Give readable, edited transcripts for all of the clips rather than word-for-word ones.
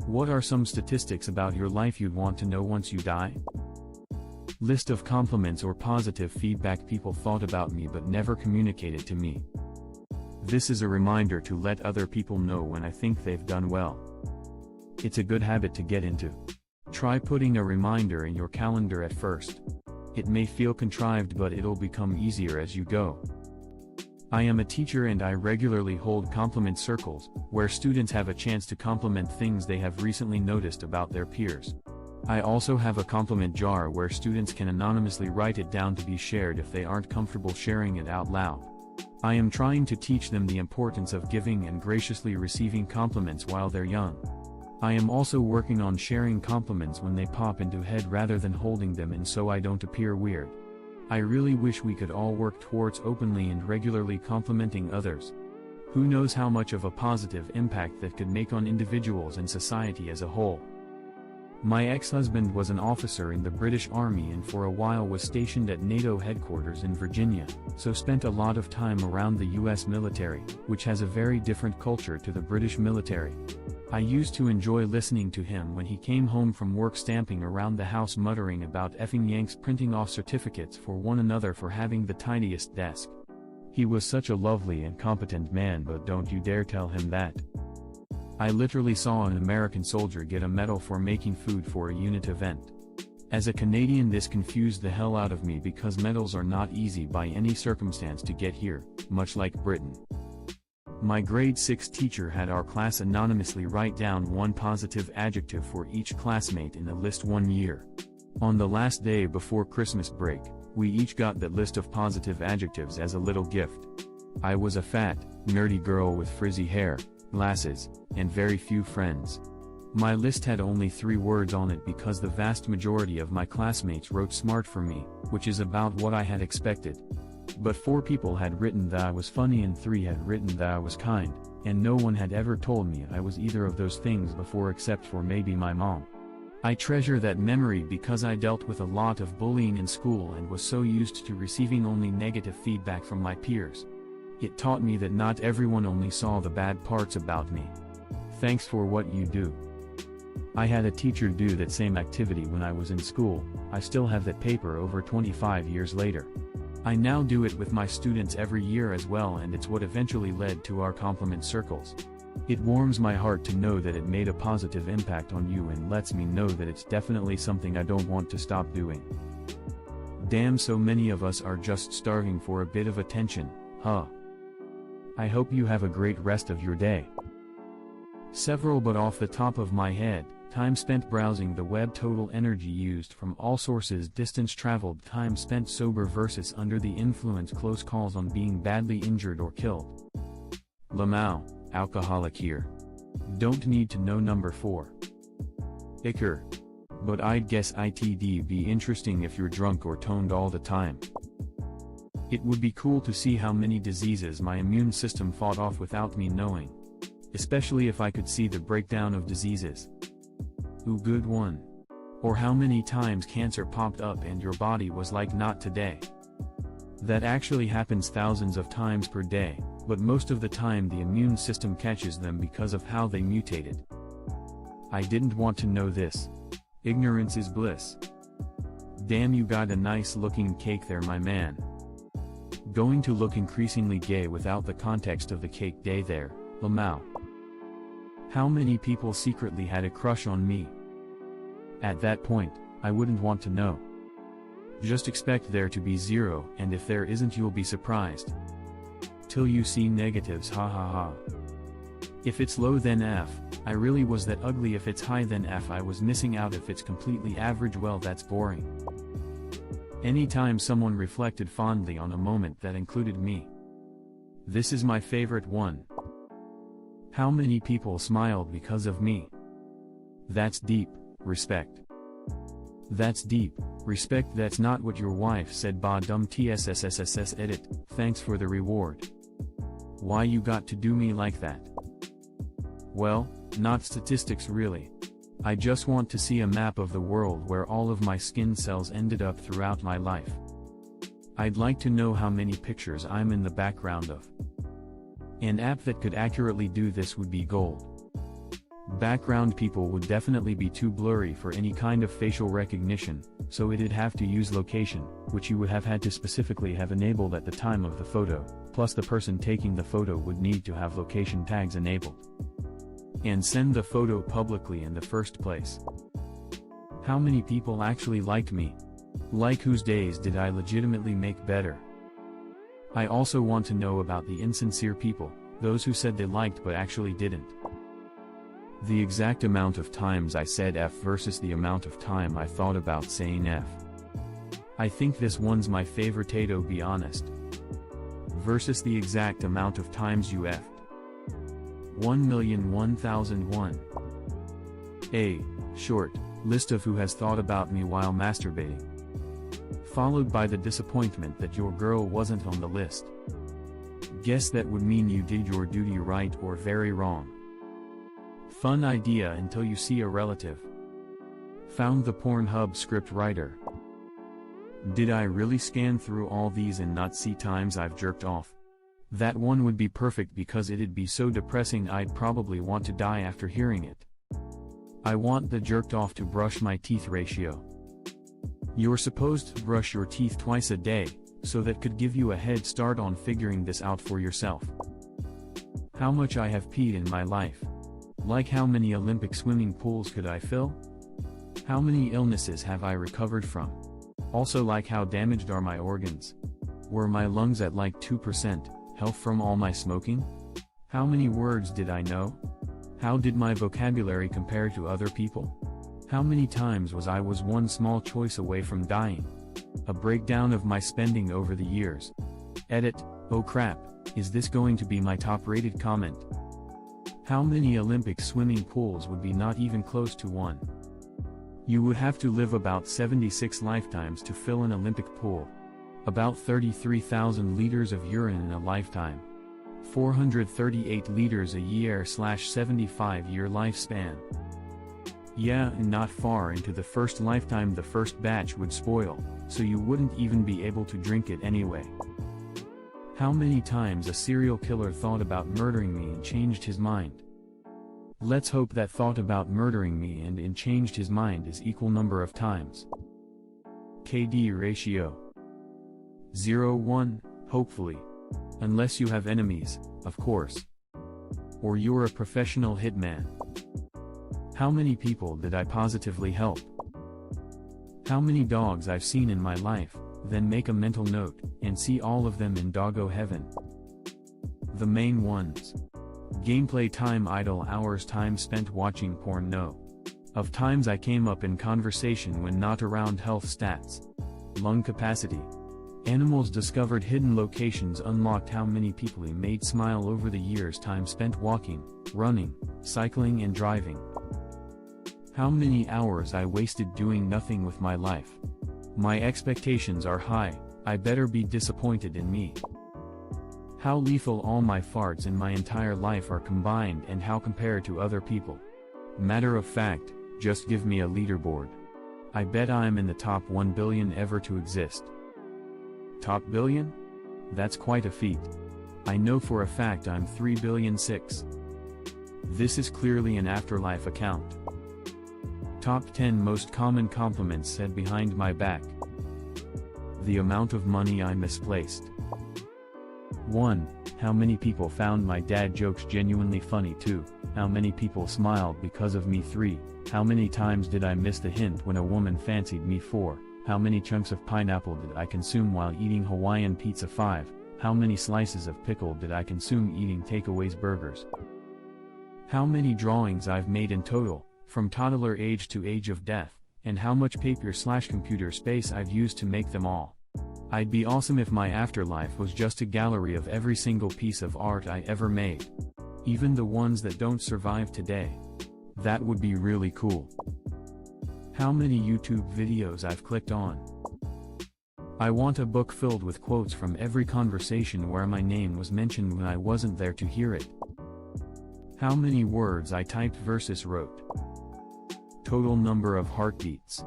What are some statistics about your life you'd want to know once you die? List of compliments or positive feedback people thought about me but never communicated to me. This is a reminder to let other people know when I think they've done well. It's a good habit to get into. Try putting a reminder in your calendar at first. It may feel contrived, but it'll become easier as you go. I am a teacher and I regularly hold compliment circles, where students have a chance to compliment things they have recently noticed about their peers. I also have a compliment jar where students can anonymously write it down to be shared if they aren't comfortable sharing it out loud. I am trying to teach them the importance of giving and graciously receiving compliments while they're young. I am also working on sharing compliments when they pop into head rather than holding them in so I don't appear weird. I really wish we could all work towards openly and regularly complimenting others. Who knows how much of a positive impact that could make on individuals and society as a whole. My ex-husband was an officer in the British Army and for a while was stationed at NATO headquarters in Virginia, so spent a lot of time around the US military, which has a very different culture to the British military. I used to enjoy listening to him when he came home from work, stamping around the house muttering about effing Yanks printing off certificates for one another for having the tiniest desk. He was such a lovely and competent man, but don't you dare tell him that. I literally saw an American soldier get a medal for making food for a unit event. As a Canadian, this confused the hell out of me because medals are not easy by any circumstance to get here, much like Britain. My grade 6 teacher had our class anonymously write down one positive adjective for each classmate in a list one year. On the last day before Christmas break, we each got that list of positive adjectives as a little gift. I was a fat, nerdy girl with frizzy hair, glasses, and very few friends. My list had only 3 words on it because the vast majority of my classmates wrote smart for me, which is about what I had expected. But 4 people had written that I was funny and 3 had written that I was kind, and no one had ever told me I was either of those things before except for maybe my mom. I treasure that memory because I dealt with a lot of bullying in school and was so used to receiving only negative feedback from my peers. It taught me that not everyone only saw the bad parts about me. Thanks for what you do. I had a teacher do that same activity when I was in school. I still have that paper over 25 years later. I now do it with my students every year as well, and it's what eventually led to our compliment circles. It warms my heart to know that it made a positive impact on you and lets me know that it's definitely something I don't want to stop doing. Damn, so many of us are just starving for a bit of attention, huh? I hope you have a great rest of your day. Several, but off the top of my head: time spent browsing the web, total energy used from all sources, distance traveled, time spent sober versus under the influence, close calls on being badly injured or killed. Lamau, alcoholic here. Don't need to know. Number 4. Icker. But I'd guess it'd be interesting if you're drunk or toned all the time. It would be cool to see how many diseases my immune system fought off without me knowing. Especially if I could see the breakdown of diseases. Ooh, good one. Or how many times cancer popped up and your body was like, not today. That actually happens thousands of times per day, but most of the time the immune system catches them because of how they mutated. I didn't want to know this. Ignorance is bliss. Damn, you got a nice looking cake there, my man. Going to look increasingly gay without the context of the cake day there, Lamau. How many people secretly had a crush on me? At that point, I wouldn't want to know. Just expect there to be 0, and if there isn't, you'll be surprised. Till you see negatives, ha ha ha. If it's low, then F, I really was that ugly. If it's high, then F, I was missing out. If it's completely average, well, that's boring. Anytime someone reflected fondly on a moment that included me. This is my favorite one. How many people smiled because of me? That's deep respect. That's deep respect. That's not what your wife said. Ba dum tssss edit. Thanks for the reward. Why you got to do me like that? Well, not statistics really. I just want to see a map of the world where all of my skin cells ended up throughout my life. I'd like to know how many pictures I'm in the background of. An app that could accurately do this would be gold. Background people would definitely be too blurry for any kind of facial recognition, so it'd have to use location, which you would have had to specifically have enabled at the time of the photo, plus the person taking the photo would need to have location tags enabled. And send the photo publicly in the first place. How many people actually liked me? Like whose days did I legitimately make better? I also want to know about the insincere people, those who said they liked but actually didn't. The exact amount of times I said F versus the amount of time I thought about saying F. I think this one's my favorite-to be honest. Versus the exact amount of times you F'd. 1,001,001. A. Short list of who has thought about me while masturbating. Followed by the disappointment that your girl wasn't on the list. Guess that would mean you did your duty right or very wrong. Fun idea until you see a relative. Found the Pornhub script writer. Did I really scan through all these and not see times I've jerked off? That one would be perfect because it'd be so depressing I'd probably want to die after hearing it. I want the jerked off to brush my teeth ratio. You're supposed to brush your teeth twice a day, so that could give you a head start on figuring this out for yourself. How much I have peed in my life. Like how many Olympic swimming pools could I fill? How many illnesses have I recovered from? Also like how damaged are my organs? Were my lungs at like 2% health from all my smoking? How many words did I know? How did my vocabulary compare to other people? How many times was I one small choice away from dying? A breakdown of my spending over the years. Edit, oh crap, is this going to be my top-rated comment? How many Olympic swimming pools would be not even close to one? You would have to live about 76 lifetimes to fill an Olympic pool. About 33,000 liters of urine in a lifetime. 438 liters a year / 75-year lifespan. Yeah, and not far into the first lifetime the first batch would spoil, so you wouldn't even be able to drink it anyway. How many times a serial killer thought about murdering me and changed his mind? Let's hope that thought about murdering me and changed his mind is equal number of times. KD ratio 0:1, hopefully. Unless you have enemies, of course. Or you're a professional hitman. How many people did I positively help? How many dogs I've seen in my life, then make a mental note, and see all of them in doggo heaven. The main ones. Gameplay time, idle hours, time spent watching porn, no. Of times I came up in conversation when not around, health stats. Lung capacity. Animals discovered, hidden locations unlocked, how many people he made smile over the years, time spent walking, running, cycling and driving. How many hours I wasted doing nothing with my life. My expectations are high, I better be disappointed in me. How lethal all my farts in my entire life are combined and how compared to other people. Matter of fact, just give me a leaderboard. I bet I'm in the top 1 billion ever to exist. Top billion? That's quite a feat. I know for a fact I'm 3,000,000,006. This is clearly an afterlife account. Top 10 most common compliments said behind my back. The amount of money I misplaced. 1. How many people found my dad jokes genuinely funny? 2. How many people smiled because of me? 3. How many times did I miss the hint when a woman fancied me? 4. How many chunks of pineapple did I consume while eating Hawaiian pizza? 5. How many slices of pickle did I consume eating takeaways burgers? How many drawings I've made in total, from toddler age to age of death, and how much paper/computer space I've used to make them all. I'd be awesome if my afterlife was just a gallery of every single piece of art I ever made. Even the ones that don't survive today. That would be really cool. How many YouTube videos I've clicked on. I want a book filled with quotes from every conversation where my name was mentioned when I wasn't there to hear it. How many words I typed versus wrote. Total number of heartbeats.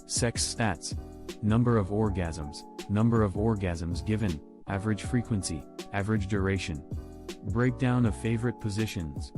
Sex stats. Number of orgasms given, average frequency, average duration. Breakdown of favorite positions.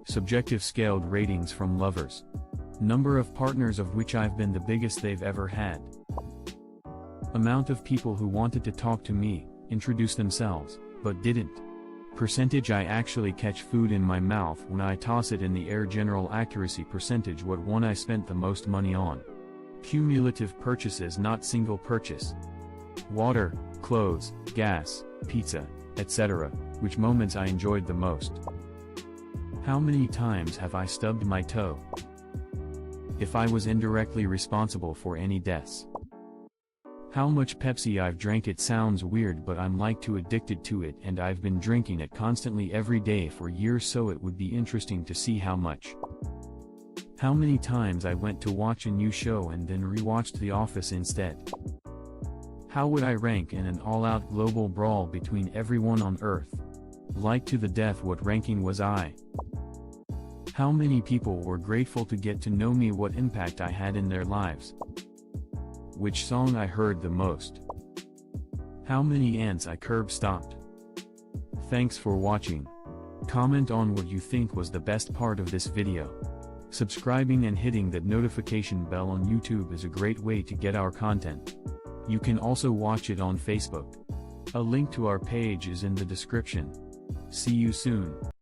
Subjective scaled ratings from lovers. Number of partners of which I've been the biggest they've ever had. Amount of people who wanted to talk to me, introduce themselves, but didn't. Percentage I actually catch food in my mouth when I toss it in the air. General accuracy percentage what one I spent the most money on. Cumulative purchases not single purchase. Water, clothes, gas, pizza, etc. Which moments I enjoyed the most. How many times have I stubbed my toe? If I was indirectly responsible for any deaths. How much Pepsi I've drank. It sounds weird but I'm like too addicted to it and I've been drinking it constantly every day for years, so it would be interesting to see how much. How many times I went to watch a new show and then rewatched The Office instead. How would I rank in an all-out global brawl between everyone on Earth? Like to the death. What ranking was I? How many people were grateful to get to know me? What impact I had in their lives? Which song I heard the most? How many ants I curb stomped? Thanks for watching. Comment on what you think was the best part of this video. Subscribing and hitting that notification bell on YouTube is a great way to get our content. You can also watch it on Facebook. A link to our page is in the description. See you soon.